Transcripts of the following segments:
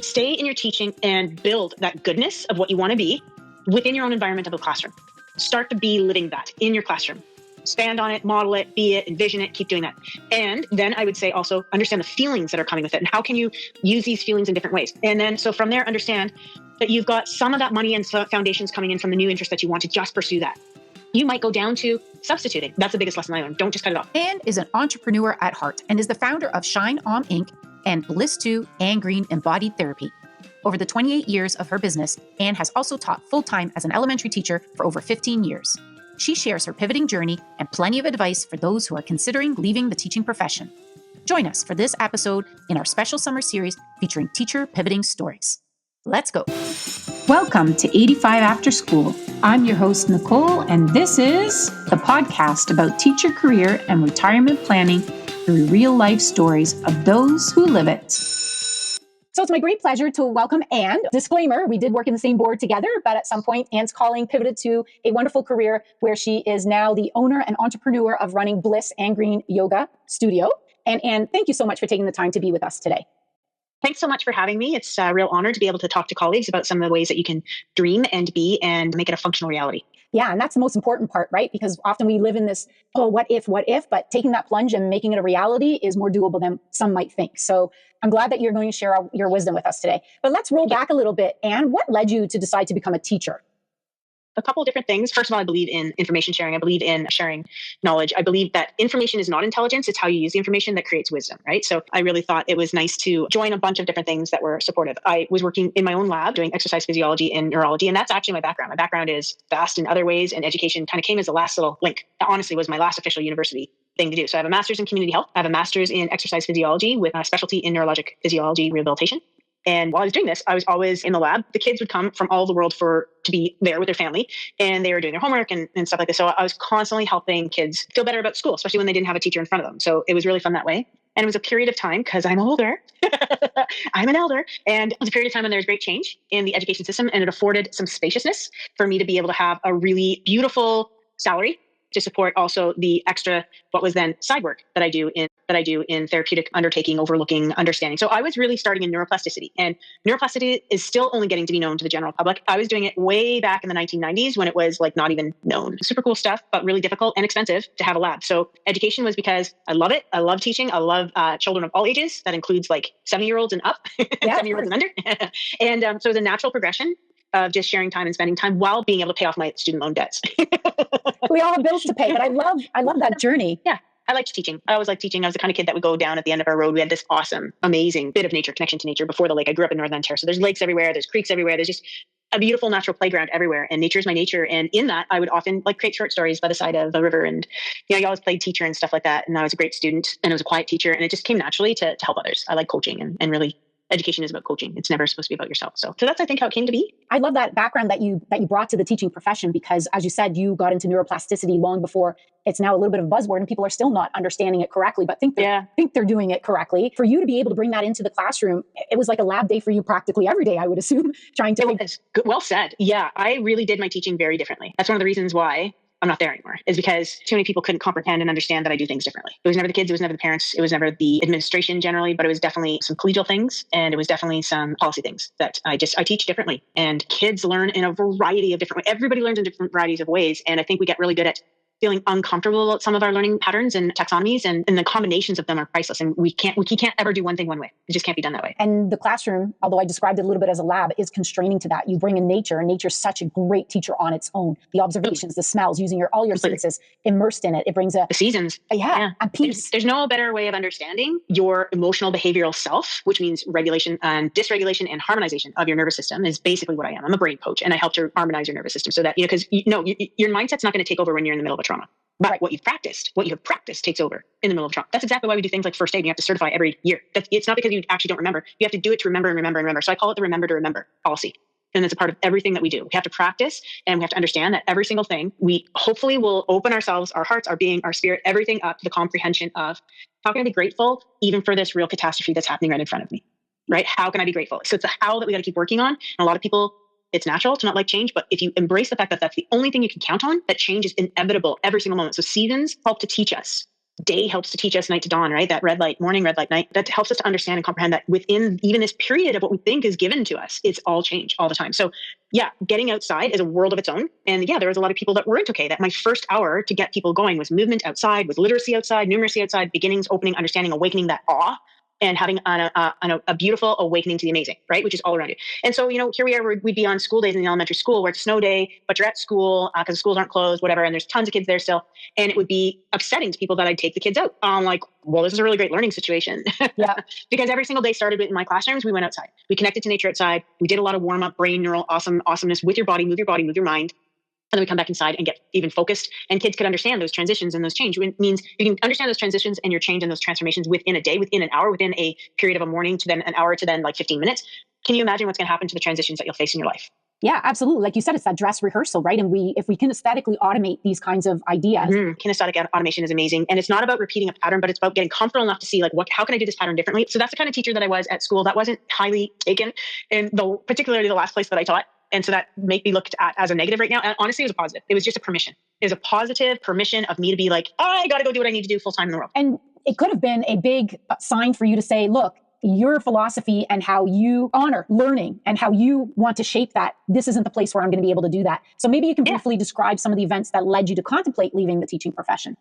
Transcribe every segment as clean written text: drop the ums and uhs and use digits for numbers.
Stay in your teaching and build that goodness of what you want to be within your own environment of a classroom. Start to be living that in your classroom. Stand on it, model it, be it, envision it, keep doing that. And then I would say also understand the feelings that are coming with it and how can you use these feelings in different ways. And then so from there, understand that you've got some of that money and foundations coming in from the new interest that you want to just pursue that. You might go down to substituting. That's the biggest lesson I learned. Don't just cut it off. Anne is an entrepreneur at heart and is the founder of Shine On Inc. and BLiSSful and Green Embodied Therapy. Over the 28 years of her business, Anne has also taught full-time as an elementary teacher for over 15 years. She shares her pivoting journey and plenty of advice for those who are considering leaving the teaching profession. Join us for this episode in our special summer series featuring teacher pivoting stories. Let's go. Welcome to 85 After School. I'm your host, Nicole, and this is the podcast about teacher career and retirement planning through real-life stories of those who live it. So it's my great pleasure to welcome Anne. Disclaimer, we did work in the same board together, but at some point, Anne's calling pivoted to a wonderful career where she is now the owner and entrepreneur of running Bliss and Green Yoga Studio. And Anne, thank you so much for taking the time to be with us today. Thanks so much for having me. It's a real honor to be able to talk to colleagues about some of the ways that you can dream and be and make it a functional reality. Yeah, and that's the most important part, right? Because often we live in this, oh, what if, but taking that plunge and making it a reality is more doable than some might think. So I'm glad that you're going to share your wisdom with us today. But let's roll back a little bit. Anne, what led you to decide to become a teacher? A couple of different things. First of all, I believe in information sharing. I believe in sharing knowledge. I believe that information is not intelligence. It's how you use the information that creates wisdom, right? So I really thought it was nice to join a bunch of different things that were supportive. I was working in my own lab doing exercise physiology and neurology, and that's actually my background. My background is vast in other ways, and education kind of came as the last little link. That honestly was my last official university thing to do. So I have a master's in community health. I have a master's in exercise physiology with a specialty in neurologic physiology rehabilitation. And while I was doing this, I was always in the lab. The kids would come from all over the world to be there with their family, and they were doing their homework and stuff like this. So I was constantly helping kids feel better about school, especially when they didn't have a teacher in front of them. So it was really fun that way. And it was a period of time, because I'm older, I'm an elder, and it was a period of time when there was great change in the education system, and it afforded some spaciousness for me to be able to have a really beautiful salary to support also the extra, what was then side work that I do in therapeutic undertaking, overlooking, understanding. So I was really starting in neuroplasticity, and neuroplasticity is still only getting to be known to the general public. I was doing it way back in the 1990s when it was like not even known. Super cool stuff, but really difficult and expensive to have a lab. So education was because I love it. I love teaching. I love children of all ages. That includes like 70-year-olds and up, 70-year-olds and under. And so it was a natural progression of just sharing time and spending time while being able to pay off my student loan debts. We all have bills to pay, but I love that journey. Yeah. I liked teaching. I always liked teaching. I was the kind of kid that would go down at the end of our road. We had this awesome, amazing bit of nature, connection to nature before the lake. I grew up in Northern Ontario. So there's lakes everywhere. There's creeks everywhere. There's just a beautiful natural playground everywhere. And nature is my nature. And in that, I would often like create short stories by the side of a river. And, you always played teacher and stuff like that. And I was a great student and I was a quiet teacher. And it just came naturally to help others. I like coaching and really education is about coaching. It's never supposed to be about yourself. So that's, I think, how it came to be. I love that background that you brought to the teaching profession, because as you said, you got into neuroplasticity long before it's now a little bit of a buzzword and people are still not understanding it correctly, but think they're doing it correctly. For you to be able to bring that into the classroom, it was like a lab day for you practically every day, I would assume, trying to... Well said. Yeah, I really did my teaching very differently. That's one of the reasons why I'm not there anymore, is because too many people couldn't comprehend and understand that I do things differently. It was never the kids, it was never the parents, it was never the administration generally, but it was definitely some collegial things, and it was definitely some policy things that I teach differently. And kids learn in a variety of different ways. Everybody learns in different varieties of ways. And I think we get really good at feeling uncomfortable about some of our learning patterns and taxonomies, and the combinations of them are priceless. And we can't ever do one thing one way. It just can't be done that way. And the classroom, although I described it a little bit as a lab, is constraining to that. You bring in nature, and nature's such a great teacher on its own. The observations, the smells, using all your senses immersed in it. It brings the seasons. And peace. There's no better way of understanding your emotional behavioral self, which means regulation and dysregulation and harmonization of your nervous system, is basically what I am. I'm a brain coach, and I help to harmonize your nervous system so that, because your mindset's not going to take over when you're in the middle of a trauma. But what you have practiced takes over in the middle of trauma. That's exactly why we do things like first aid. You have to certify every year. It's not because you actually don't remember. You have to do it to remember and remember and remember. So I call it the remember to remember policy. And that's a part of everything that we do. We have to practice, and we have to understand that every single thing, we hopefully will open ourselves, our hearts, our being, our spirit, everything up to the comprehension of how can I be grateful even for this real catastrophe that's happening right in front of me, right? How can I be grateful? So it's a how that we got to keep working on. And a lot of people, it's natural to not like change, but if you embrace the fact that that's the only thing you can count on, that change is inevitable every single moment. So seasons help to teach us day helps to teach us night to dawn, right? That red light, morning, red light, night, that helps us to understand and comprehend that within even this period of what we think is given to us, it's all change all the time. So yeah, getting outside is a world of its own. And yeah, there was a lot of people that weren't okay. That my first hour to get people going was movement outside, was literacy outside, numeracy outside, beginnings, opening, understanding, awakening that awe, and having a beautiful awakening to the amazing, right? Which is all around you. And so, here we are, we'd be on school days in the elementary school where it's a snow day, but you're at school because the schools aren't closed, whatever. And there's tons of kids there still. And it would be upsetting to people that I'd take the kids out. I'm like, well, this is a really great learning situation. Yeah. Because every single day started in my classrooms, we went outside. We connected to nature outside. We did a lot of warm up, brain neural awesomeness with your body, move your mind. And then we come back inside and get even focused, and kids could understand those transitions and those change. It means you can understand those transitions and your change and those transformations within a day, within an hour, within a period of a morning to then an hour to then like 15 minutes. Can you imagine what's going to happen to the transitions that you'll face in your life? Yeah, absolutely. Like you said, it's that dress rehearsal, right? And if we kinesthetically automate these kinds of ideas. Kinesthetic automation is amazing. And it's not about repeating a pattern, but it's about getting comfortable enough to see like, how can I do this pattern differently? So that's the kind of teacher that I was at school. That wasn't highly taken in particularly the last place that I taught. And so that may be looked at as a negative right now. And honestly, it was a positive. It was just a permission. It was a positive permission of me to be like, I got to go do what I need to do full time in the world. And it could have been a big sign for you to say, look, your philosophy and how you honor learning and how you want to shape that, this isn't the place where I'm going to be able to do that. So maybe you can briefly describe some of the events that led you to contemplate leaving the teaching profession.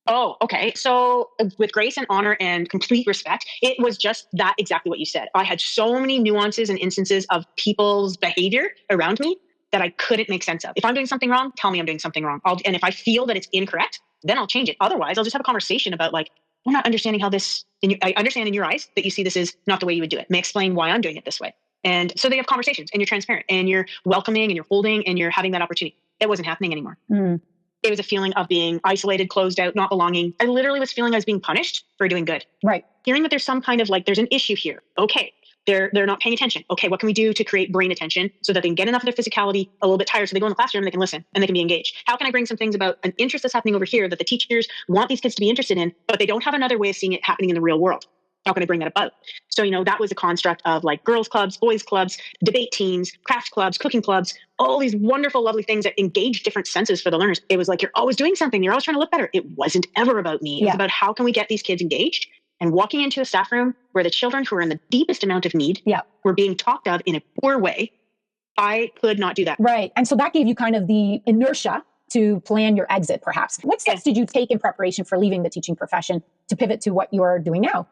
Oh, okay. So with grace and honor and complete respect, it was just that exactly what you said. I had so many nuances and instances of people's behavior around me that I couldn't make sense of. If I'm doing something wrong, tell me I'm doing something wrong. And if I feel that it's incorrect, then I'll change it. Otherwise, I'll just have a conversation about like, I'm not understanding how this, I understand in your eyes that you see this is not the way you would do it. May explain why I'm doing it this way. And so they have conversations and you're transparent and you're welcoming and you're holding and you're having that opportunity. It wasn't happening anymore. It was a feeling of being isolated, closed out, not belonging. I literally was feeling I was being punished for doing good. Right. Hearing that there's some kind of like, there's an issue here. Okay. They're not paying attention. Okay. What can we do to create brain attention so that they can get enough of their physicality a little bit tired so they go in the classroom and they can listen and they can be engaged? How can I bring some things about an interest that's happening over here that the teachers want these kids to be interested in, but they don't have another way of seeing it happening in the real world? How can I bring that about? So, that was a construct of like girls clubs, boys clubs, debate teams, craft clubs, cooking clubs, all these wonderful, lovely things that engage different senses for the learners. It was like, you're always doing something. You're always trying to look better. It wasn't ever about me. It was about how can we get these kids engaged? And walking into a staff room where the children who are in the deepest amount of need were being talked of in a poor way, I could not do that. Right. And so that gave you kind of the inertia to plan your exit, perhaps. What steps did you take in preparation for leaving the teaching profession to pivot to what you're doing now?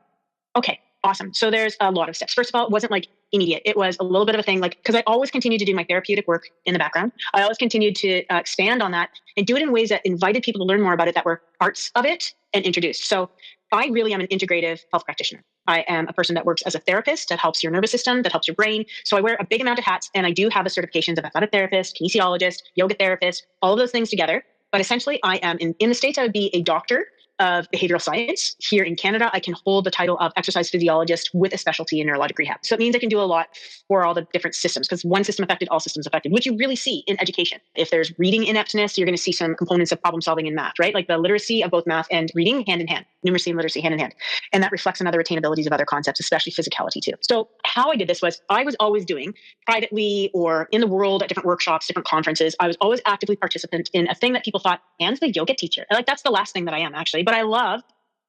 Okay, awesome. So there's a lot of steps. First of all, it wasn't like immediate. It was a little bit of a thing, like, because I always continued to do my therapeutic work in the background. I always continued to expand on that and do it in ways that invited people to learn more about it, that were parts of it and introduced. So I really am an integrative health practitioner. I am a person that works as a therapist that helps your nervous system, that helps your brain. So I wear a big amount of hats, and I do have the certifications of athletic therapist, kinesiologist, yoga therapist, all of those things together. But essentially, I am in the States, I would be a doctor of behavioral science. Here in Canada, I can hold the title of exercise physiologist with a specialty in neurologic rehab. So it means I can do a lot for all the different systems, because one system affected, all systems affected, which you really see in education. If there's reading ineptness, you're going to see some components of problem solving in math, right? Like the literacy of both math and reading hand in hand, numeracy and literacy hand in hand. And that reflects on other attainabilities of other concepts, especially physicality too. So how I did this was I was always doing privately or in the world at different workshops, different conferences. I was always actively participant in a thing that people thought, Anne's the yoga teacher. Like that's the last thing that I am actually. But I love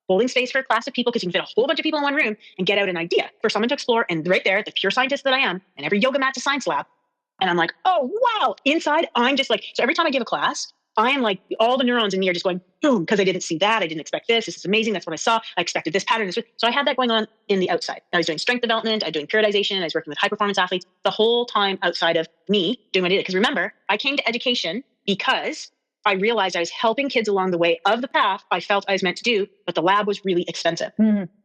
holding space for a class of people because you can fit a whole bunch of people in one room and get out an idea for someone to explore. And right there, the pure scientist that I am, and every yoga mat's a science lab. And I'm like, oh, wow. Inside, I'm just like, so every time I give a class, I am like, all the neurons in me are just going, boom, because I didn't see that. I didn't expect this. This is amazing. That's what I saw. I expected this pattern. So I had that going on in the outside. I was doing strength development. I was doing periodization. I was working with high performance athletes the whole time outside of me doing what I did. Because remember, I came to education because I realized I was helping kids along the way of the path I felt I was meant to do, but the lab was really expensive.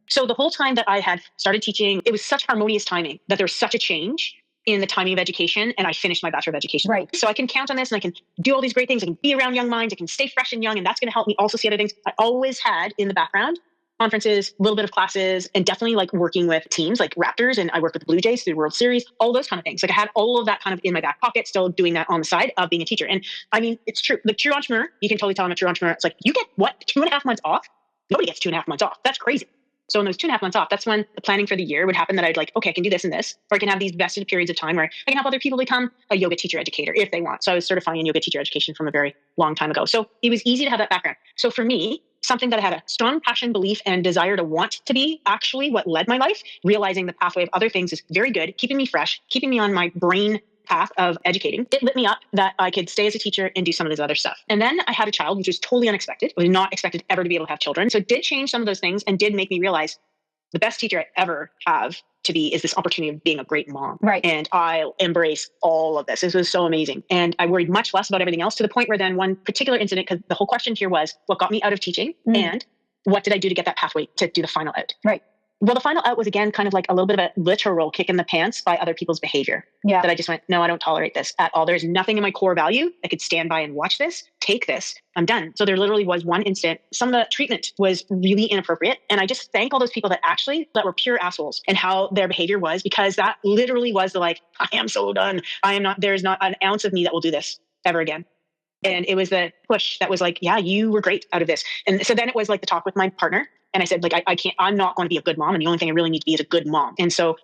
So the whole time that I had started teaching, it was such harmonious timing that there was such a change in the timing of education, and I finished my Bachelor of Education. Right. So I can count on this, and I can do all these great things. I can be around young minds. I can stay fresh and young, and that's going to help me also see other things. I always had in the background conferences, a little bit of classes, and definitely like working with teams like Raptors, and I worked with the Blue Jays through the World Series, all those kind of things. Like I had all of that kind of in my back pocket, still doing that on the side of being a teacher. And I mean, it's true. The true entrepreneur, you can totally tell I'm a true entrepreneur. It's like, you get what, 2.5 months off? Nobody gets 2.5 months off. That's crazy. So in those 2.5 months off, that's when the planning for the year would happen, that I'd like, okay, I can do this and this, or I can have these vested periods of time where I can help other people become a yoga teacher educator if they want. So I was certifying in yoga teacher education from a very long time ago. So it was easy to have that background. So for me, something that I had a strong passion, belief, and desire to want to be actually what led my life, realizing the pathway of other things is very good, keeping me fresh, keeping me on my brain path of educating. It lit me up that I could stay as a teacher and do some of this other stuff. And then I had a child, which was totally unexpected. I was not expected ever to be able to have children. So it did change some of those things and did make me realize the best teacher I ever have to be is this opportunity of being a great mom. Right. And I embrace all of this. This was so amazing. And I worried much less about everything else, to the point where then one particular incident, because the whole question here was what got me out of teaching and what did I do to get that pathway to do the final out? Right. Well, the final out was, again, kind of like a little bit of a literal kick in the pants by other people's behavior. Yeah. That I just went, no, I don't tolerate this at all. There's nothing in my core value that could stand by and watch this, take this, I'm done. So there literally was one instant, some of the treatment was really inappropriate. And I just thank all those people that were pure assholes and how their behavior was, because that literally was the like, I am so done. There's not an ounce of me that will do this ever again. And it was the push that was like, yeah, you were great out of this. And so then it was like the talk with my partner. And I said, like, I'm not going to be a good mom. And the only thing I really need to be is a good mom. And so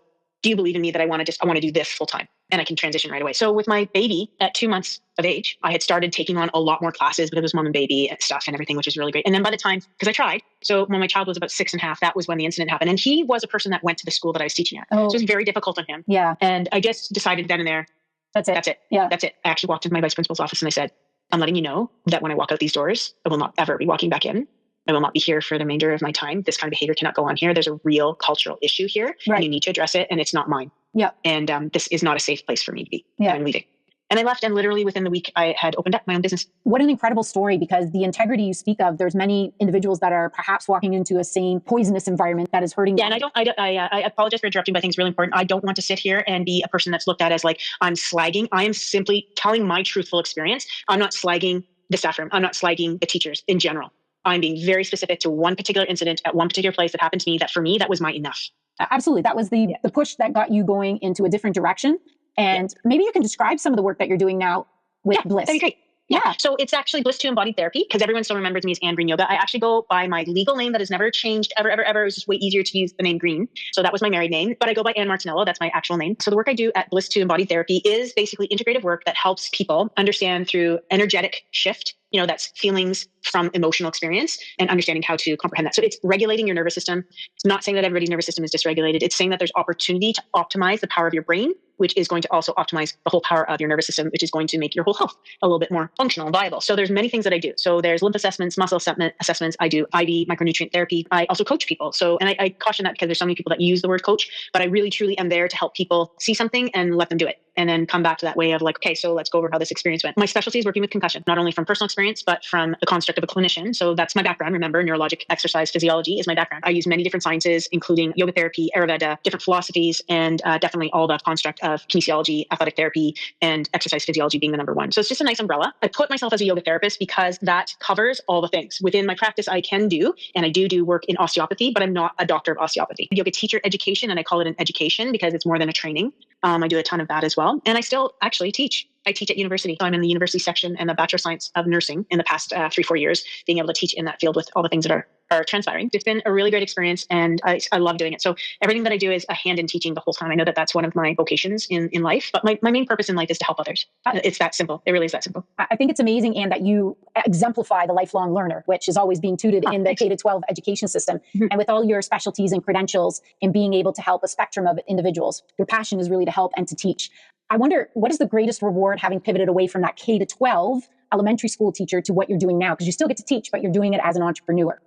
do you believe in me that I want to do this full time and I can transition right away? So with my baby at 2 months of age, I had started taking on a lot more classes, but it was mom and baby and stuff and everything, which was really great. And then by the time, because I tried, so when my child was about 6.5, that was when the incident happened. And he was a person that went to the school that I was teaching at. Oh. So it was very difficult on him. Yeah. And I just decided then and there, That's it. Yeah. that's it. I actually walked into my vice principal's office and I said, I'm letting you know that when I walk out these doors, I will not ever be walking back in. I will not be here for the remainder of my time. This kind of behavior cannot go on here. There's a real cultural issue here, Right. and you need to address it, and it's not mine. Yeah. And this is not a safe place for me to be. Yeah. I'm leaving. And I left, and literally within the week, I had opened up my own business. What an incredible story, because the integrity you speak of, there's many individuals that are perhaps walking into a same poisonous environment that is hurting Yeah, them. and I apologize for interrupting, but I think it's really important. I don't want to sit here and be a person that's looked at as like, I'm slagging. I am simply telling my truthful experience. I'm not slagging the staff room. I'm not slagging the teachers in general. I'm being very specific to one particular incident at one particular place that happened to me, that for me, that was my enough. Absolutely. That was the push that got you going into a different direction. And maybe you can describe some of the work that you're doing now with Bliss. That'd be great. Yeah. So it's actually BLiSSful Embodied Therapy, because everyone still remembers me as Anne Green Yoga. I actually go by my legal name that has never changed ever. It was just way easier to use the name Green. So that was my married name, but I go by Anne Martinello. That's my actual name. So the work I do at BLiSSful Embodied Therapy is basically integrative work that helps people understand through energetic shift. That's feelings from emotional experience and understanding how to comprehend that. So it's regulating your nervous system. It's not saying that everybody's nervous system is dysregulated. It's saying that there's opportunity to optimize the power of your brain, which is going to also optimize the whole power of your nervous system, which is going to make your whole health a little bit more functional and viable. So there's many things that I do. So there's lymph assessments, muscle assessments. I do IV micronutrient therapy. I also coach people. So, and I caution that because there's so many people that use the word coach, but I really truly am there to help people see something and let them do it. And then come back to that way of like, okay, so let's go over how this experience went. My specialty is working with concussion, not only from personal experience, but from the construct of a clinician. So that's my background. Remember, neurologic exercise physiology is my background. I use many different sciences, including yoga therapy, Ayurveda, different philosophies, and definitely all the construct of kinesiology, athletic therapy, and exercise physiology being the number one. So it's just a nice umbrella. I put myself as a yoga therapist because that covers all the things. Within my practice, I can do, and I do work in osteopathy, but I'm not a doctor of osteopathy. Yoga teacher education, and I call it an education because it's more than a training. I do a ton of that as well. And I still actually teach. I teach at university. So I'm in the university section and the Bachelor of Science of Nursing in the past 3-4 years, being able to teach in that field with all the things that are transpiring. It's been a really great experience, and I love doing it. So everything that I do is a hand in teaching the whole time. I know that that's one of my vocations in life, but my main purpose in life is to help others. It's that simple. It really is that simple. I think it's amazing, Anne, that you exemplify the lifelong learner, which is always being tutored in the K-12 education system. Mm-hmm. And with all your specialties and credentials and being able to help a spectrum of individuals, your passion is really to help and to teach. I wonder, what is the greatest reward having pivoted away from that K-12 elementary school teacher to what you're doing now? Because you still get to teach, but you're doing it as an entrepreneur.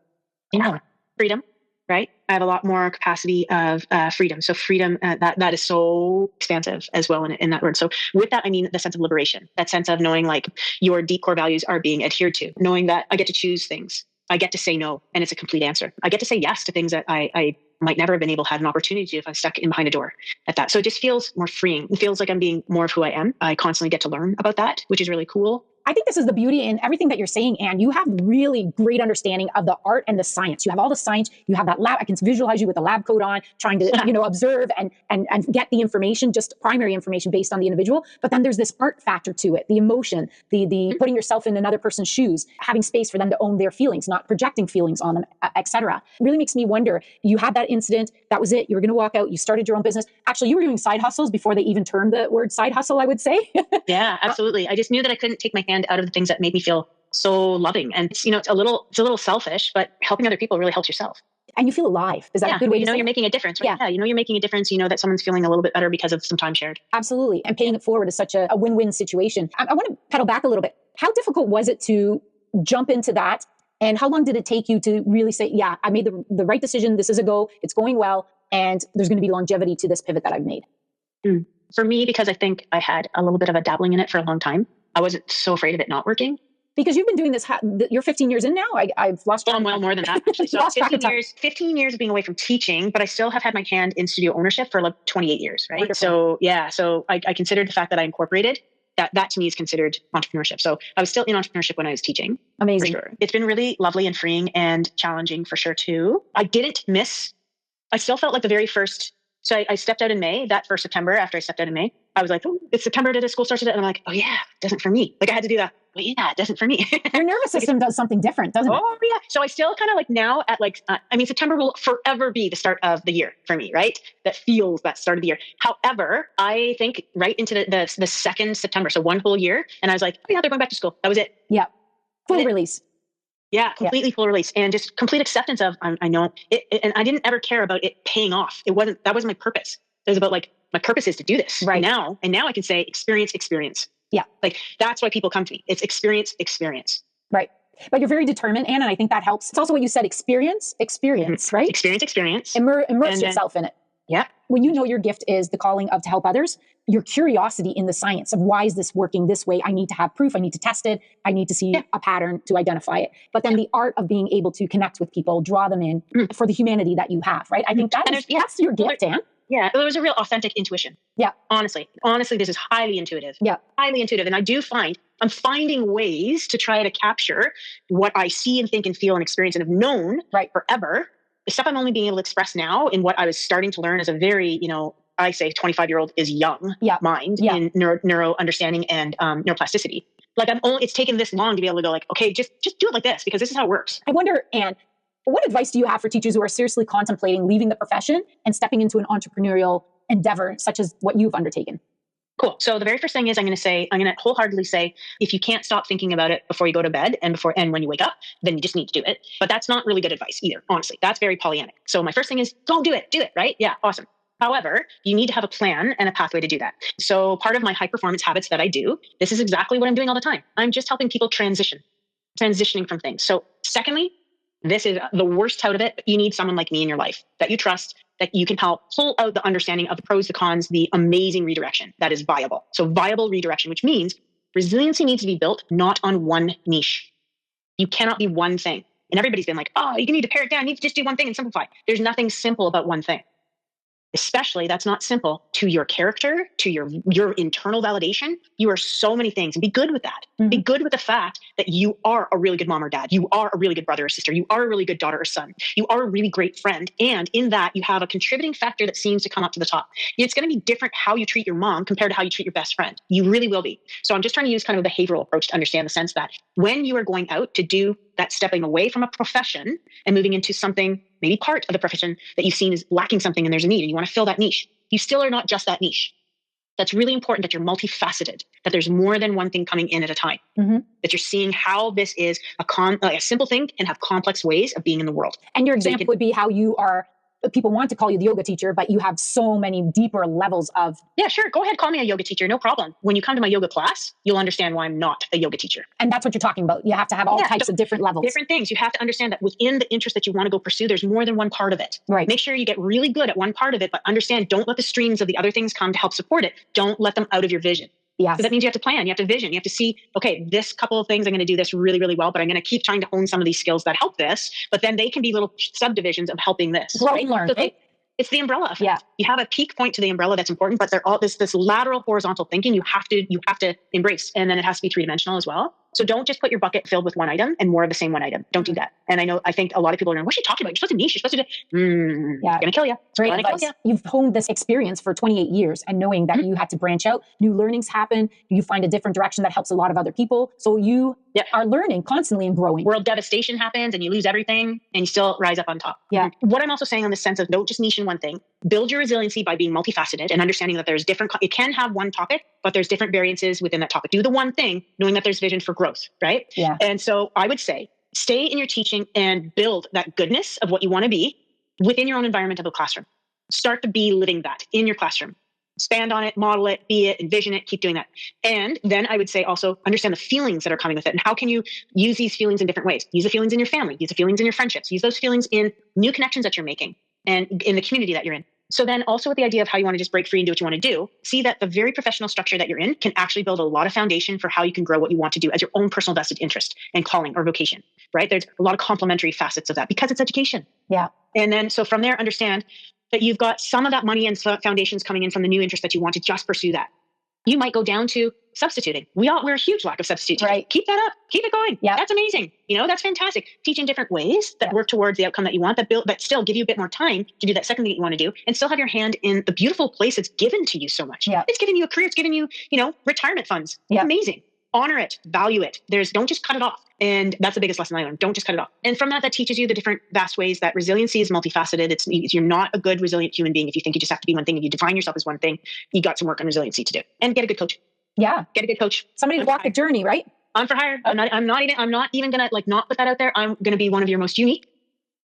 Freedom, right? I have a lot more capacity of freedom. So freedom, that is so expansive as well in that word. So with that, I mean the sense of liberation, that sense of knowing like your deep core values are being adhered to, knowing that I get to choose things. I get to say no, and it's a complete answer. I get to say yes to things that I might never have been able to have an opportunity to if I was stuck in behind a door at that. So it just feels more freeing. It feels like I'm being more of who I am. I constantly get to learn about that, which is really cool. I think this is the beauty in everything that you're saying, Anne. You have really great understanding of the art and the science. You have all the science. You have that lab. I can visualize you with a lab coat on, trying to, observe and get the information, just primary information based on the individual. But then there's this art factor to it, the emotion, the putting yourself in another person's shoes, having space for them to own their feelings, not projecting feelings on them, etc. Really makes me wonder. You had that incident. That was it. You were going to walk out. You started your own business. Actually, you were doing side hustles before they even termed the word side hustle, I would say. Yeah, absolutely. I just knew that I couldn't take my hand out of the things that made me feel so loving. And it's a little selfish, but helping other people really helps yourself. And you feel alive. Is that a good way to say it? You're making a difference, right? Yeah, you're making a difference. You know that someone's feeling a little bit better because of some time shared. Absolutely. And paying it forward is such a win-win situation. I want to pedal back a little bit. How difficult was it to jump into that? And how long did it take you to really say, yeah, I made the right decision. This is a go. It's going well. And there's going to be longevity to this pivot that I've made. For me, because I think I had a little bit of a dabbling in it for a long time, I wasn't so afraid of it not working. Because you've been doing this, you're 15 years in now. I've lost track. Well, more than that, actually. So 15 years of being away from teaching, but I still have had my hand in studio ownership for like 28 years, right? Wonderful. So I considered the fact that I incorporated, that to me is considered entrepreneurship. So I was still in entrepreneurship when I was teaching. Amazing. For sure. It's been really lovely and freeing and challenging for sure too. I still felt like the very first. So I stepped out in May, that first September, after I stepped out in May, I was like, oh, it's September, did school start today? And I'm like, oh yeah, it doesn't for me. Like I had to do that. Well, yeah, it doesn't for me. Your nervous system does something different, doesn't it? Oh yeah. So I still kind of like now at like, September will forever be the start of the year for me, right? That feels that start of the year. However, I think right into the second September, so one whole year. And I was like, oh yeah, they're going back to school. That was it. Yeah. Full release. Yeah, completely full release and just complete acceptance of, I know it, and I didn't ever care about it paying off. That wasn't my purpose. It was about like, my purpose is to do this right now. And now I can say experience. Yeah. Like that's why people come to me. It's experience. Right. But you're very determined, Anne, and I think that helps. It's also what you said, experience, right? Experience. Immerse yourself in it. Yeah. When you know your gift is the calling of to help others, your curiosity in the science of why is this working this way? I need to have proof. I need to test it. I need to see a pattern to identify it. But then the art of being able to connect with people, draw them in for the humanity that you have, right? I think that's your gift, Anne. Yeah, it was a real authentic intuition. Yeah. Honestly, this is highly intuitive. Yeah. Highly intuitive. And I do find I'm finding ways to try to capture what I see and think and feel and experience and have known forever. The stuff I'm only being able to express now in what I was starting to learn as a very, I say 25-year-old is young mind in neuro understanding and neuroplasticity. Like it's taken this long to be able to go like, okay, just do it like this because this is how it works. I wonder, Anne, what advice do you have for teachers who are seriously contemplating leaving the profession and stepping into an entrepreneurial endeavor such as what you've undertaken? Cool. So the very first thing is I'm going to wholeheartedly say, if you can't stop thinking about it before you go to bed and when you wake up, then you just need to do it. But that's not really good advice either. Honestly, that's very Pollyannic. So my first thing is go do it, right? Yeah. Awesome. However, you need to have a plan and a pathway to do that. So part of my high performance habits that I do, this is exactly what I'm doing all the time. I'm just helping people transitioning from things. So secondly, this is the worst out of it. But you need someone like me in your life that you trust, that you can help pull out the understanding of the pros, the cons, the amazing redirection that is viable. So viable redirection, which means resiliency needs to be built not on one niche. You cannot be one thing. And everybody's been like, oh, you need to pare it down. You need to just do one thing and simplify. There's nothing simple about one thing. Especially that's not simple to your character, to your internal validation. You are so many things and be good with that. Mm-hmm. Be good with the fact that you are a really good mom or dad. You are a really good brother or sister. You are a really good daughter or son. You are a really great friend. And in that you have a contributing factor that seems to come up to the top. It's going to be different how you treat your mom compared to how you treat your best friend. You really will be. So I'm just trying to use kind of a behavioral approach to understand the sense that when you are going out to do that, stepping away from a profession and moving into something, maybe part of the profession that you've seen is lacking something and there's a need and you want to fill that niche. You still are not just that niche. That's really important that you're multifaceted, that there's more than one thing coming in at a time, that you're seeing how this is a simple thing can have complex ways of being in the world. And your example would be how you are, people want to call you the yoga teacher, but you have so many deeper levels of... Yeah, sure. Go ahead. Call me a yoga teacher. No problem. When you come to my yoga class, you'll understand why I'm not a yoga teacher. And that's what you're talking about. You have to have all types of different levels. Different things. You have to understand that within the interest that you want to go pursue, there's more than one part of it. Right. Make sure you get really good at one part of it, but understand, don't let the streams of the other things come to help support it. Don't let them out of your vision. Yes. So that means you have to plan, you have to vision, you have to see, okay, this couple of things, I'm going to do this really, really well, but I'm going to keep trying to hone some of these skills that help this, but then they can be little subdivisions of helping this. Grow and learn. So It's the umbrella effect. Yeah. You have a peak point to the umbrella that's important, but they're all this lateral horizontal thinking you have to embrace. And then it has to be 3-dimensional as well. So don't just put your bucket filled with one item and more of the same one item. Don't do that. And I think a lot of people are going, what's she talking about? You're supposed to niche. You're supposed to do, yeah. It's going to kill you. Great advice. You've honed this experience for 28 years and knowing that you had to branch out, new learnings happen, you find a different direction that helps a lot of other people. So you are learning constantly and growing. World devastation happens and you lose everything and you still rise up on top. Yeah. What I'm also saying on the sense of don't just niche in one thing, build your resiliency by being multifaceted and understanding that there's different, it can have one topic, but there's different variances within that topic. Do the one thing, knowing that there's vision for growth, right? Yeah. And so I would say, stay in your teaching and build that goodness of what you want to be within your own environment of the classroom. Start to be living that in your classroom. Expand on it, model it, be it, envision it, keep doing that. And then I would say also understand the feelings that are coming with it. And how can you use these feelings in different ways? Use the feelings in your family, use the feelings in your friendships, use those feelings in new connections that you're making and in the community that you're in. So then also with the idea of how you want to just break free and do what you want to do, see that the very professional structure that you're in can actually build a lot of foundation for how you can grow what you want to do as your own personal vested interest and calling or vocation, right? There's a lot of complementary facets of that because it's education. Yeah. And then, so from there, understand that you've got some of that money and foundations coming in from the new interest that you want to just pursue that. You might go down to substituting. We're a huge lack of substitutes. Right. Keep that up. Keep it going. Yeah. That's amazing. That's fantastic. Teach in different ways that work towards the outcome that you want, but still give you a bit more time to do that second thing that you want to do and still have your hand in the beautiful place it's given to you so much. Yeah. It's giving you a career. It's giving you, retirement funds. Yeah. Amazing. Honor it. Value it. Don't just cut it off. And that's the biggest lesson I learned. Don't just cut it off. And from that teaches you the different vast ways that resiliency is multifaceted. You're not a good resilient human being if you think you just have to be one thing. If you define yourself as one thing, you got some work on resiliency to do. And get a good coach. Yeah. Get a good coach. Somebody to walk the journey, right? I'm for hire. I'm not even gonna not put that out there. I'm gonna be one of your most unique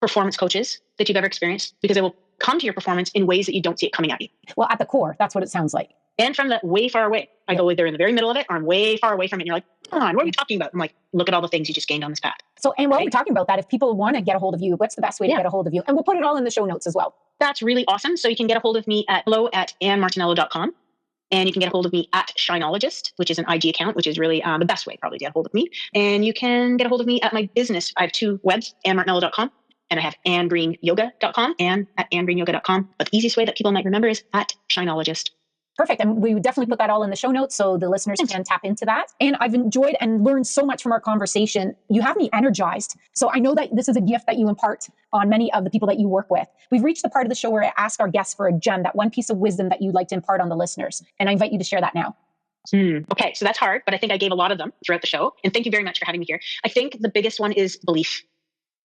performance coaches that you've ever experienced because it will come to your performance in ways that you don't see it coming at you. Well, at the core, that's what it sounds like. And from that way far away. I go either in the very middle of it or I'm way far away from it. And you're like, come on, what are we talking about? I'm like, look at all the things you just gained on this path. So, and while we're talking about that, if people want to get a hold of you, what's the best way to get a hold of you? And we'll put it all in the show notes as well. That's really awesome. So you can get a hold of me at hello@AnnMartinello.com. And you can get a hold of me at Shinologist, which is an IG account, which is really the best way probably to get a hold of me. And you can get a hold of me at my business. I have 2 webs, AnnMartinello.com. And I have AnnGreenYoga.com and at AnnGreenYoga.com. But the easiest way that people might remember is at Shinologist. Perfect. And we would definitely put that all in the show notes so the listeners can tap into that. And I've enjoyed and learned so much from our conversation. You have me energized. So I know that this is a gift that you impart on many of the people that you work with. We've reached the part of the show where I ask our guests for a gem, that one piece of wisdom that you'd like to impart on the listeners. And I invite you to share that now. Okay, so that's hard, but I think I gave a lot of them throughout the show. And thank you very much for having me here. I think the biggest one is belief.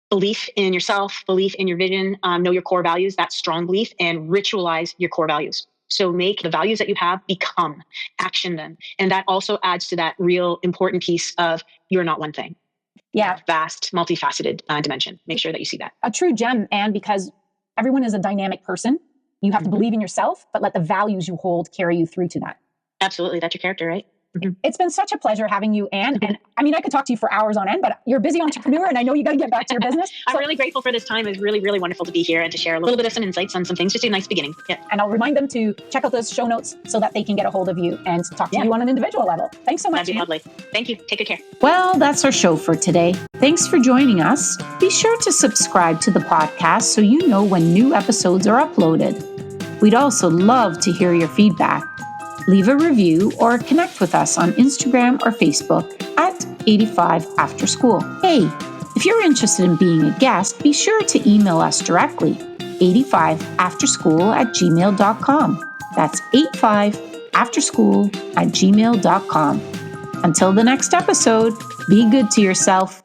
Belief in yourself, belief in your vision, know your core values, that strong belief, and ritualize your core values. So make the values that you have become, action them. And that also adds to that real important piece of you're not one thing. Yeah. Vast, multifaceted dimension. Make sure that you see that. A true gem, and because everyone is a dynamic person, you have to believe in yourself, but let the values you hold carry you through to that. Absolutely. That's your character, right? It's been such a pleasure having you, Anne. And I mean, I could talk to you for hours on end, but you're a busy entrepreneur and I know you got to get back to your business. I'm really grateful for this time. It was really, really wonderful to be here and to share a little bit of some insights on some things. Just a nice beginning. Yeah. And I'll remind them to check out those show notes so that they can get a hold of you and talk to you on an individual level. Thanks so much. That'd be lovely. Thank you. Take good care. Well, that's our show for today. Thanks for joining us. Be sure to subscribe to the podcast so you know when new episodes are uploaded. We'd also love to hear your feedback. Leave a review or connect with us on Instagram or Facebook at 85 After School. Hey, if you're interested in being a guest, be sure to email us directly, 85afterschool@gmail.com. That's 85afterschool@gmail.com. Until the next episode, be good to yourself